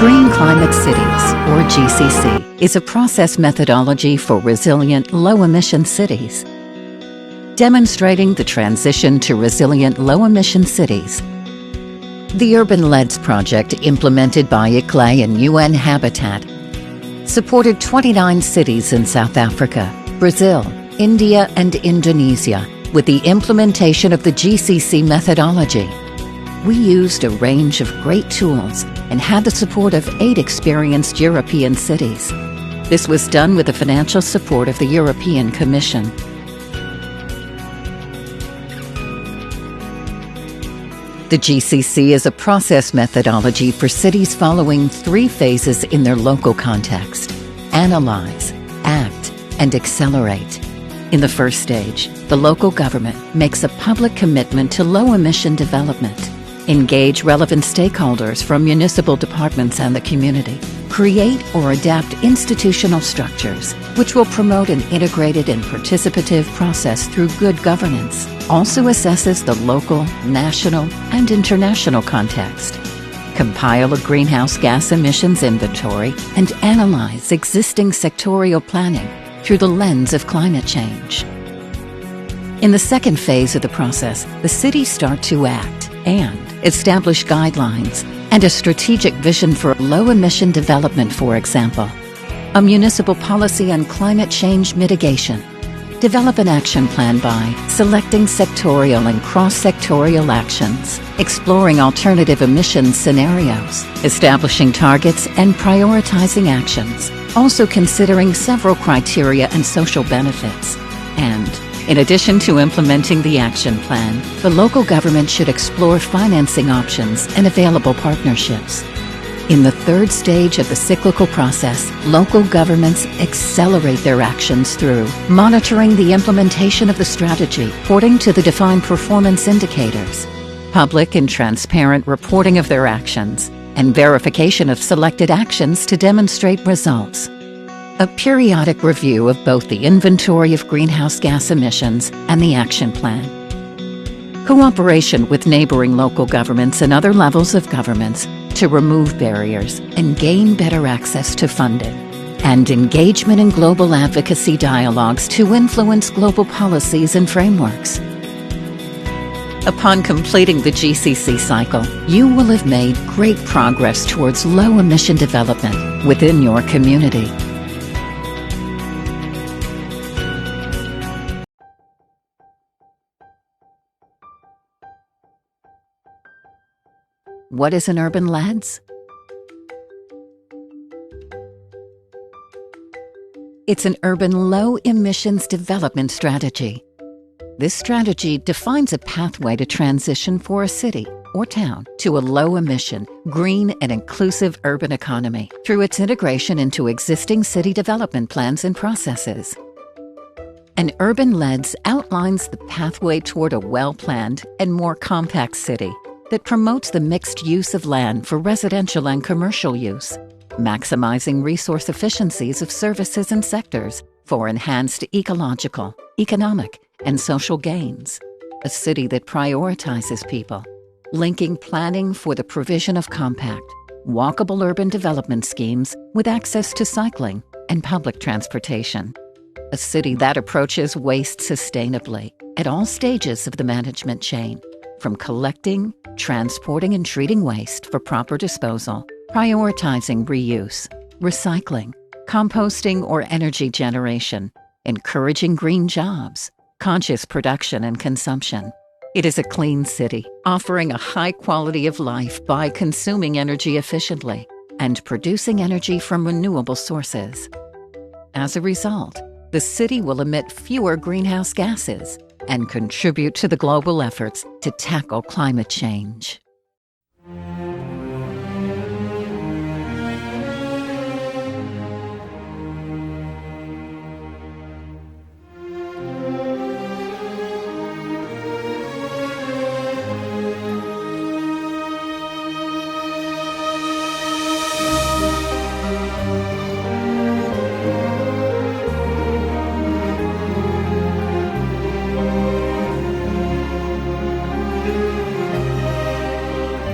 Green Climate Cities, or GCC, is a process methodology for resilient, low-emission cities. Demonstrating the transition to resilient, low-emission cities. The Urban LEDs project, implemented by ICLEI and UN Habitat, supported 29 cities in South Africa, Brazil, India, and Indonesia with the implementation of the GCC methodology. We used a range of great tools and had the support of 8 experienced European cities. This was done with the financial support of the European Commission. The GCC is a process methodology for cities following 3 phases in their local context: analyze, act, and accelerate. In the first stage, the local government makes a public commitment to low-emission development, engage relevant stakeholders from municipal departments and the community, create or adapt institutional structures which will promote an integrated and participative process through good governance, also assesses the local, national, and international context, compile a greenhouse gas emissions inventory, and analyze existing sectorial planning through the lens of climate change. In the second phase of the process, the cities start to act and establish guidelines and a strategic vision for low-emission development, for example, a municipal policy on climate change mitigation, develop an action plan by selecting sectorial and cross-sectorial actions, exploring alternative emissions scenarios, establishing targets and prioritizing actions, also considering several criteria and social benefits, and in addition to implementing the action plan, the local government should explore financing options and available partnerships. In the third stage of the cyclical process, local governments accelerate their actions through monitoring the implementation of the strategy according to the defined performance indicators, public and transparent reporting of their actions, and verification of selected actions to demonstrate results. A periodic review of both the inventory of greenhouse gas emissions and the action plan. Cooperation with neighboring local governments and other levels of governments to remove barriers and gain better access to funding. And engagement in global advocacy dialogues to influence global policies and frameworks. Upon completing the GCC cycle, you will have made great progress towards low-emission development within your community. What is an urban LEDs? It's an urban low-emissions development strategy. This strategy defines a pathway to transition for a city or town to a low-emission, green, and inclusive urban economy through its integration into existing city development plans and processes. An urban LEDs outlines the pathway toward a well-planned and more compact city that promotes the mixed use of land for residential and commercial use, maximizing resource efficiencies of services and sectors for enhanced ecological, economic, and social gains. A city that prioritizes people, linking planning for the provision of compact, walkable urban development schemes with access to cycling and public transportation. A city that approaches waste sustainably at all stages of the management chain, from collecting, transporting, and treating waste for proper disposal, prioritizing reuse, recycling, composting, or energy generation, encouraging green jobs, conscious production and consumption. It is a clean city, offering a high quality of life by consuming energy efficiently and producing energy from renewable sources. As a result, the city will emit fewer greenhouse gases and contribute to the global efforts to tackle climate change.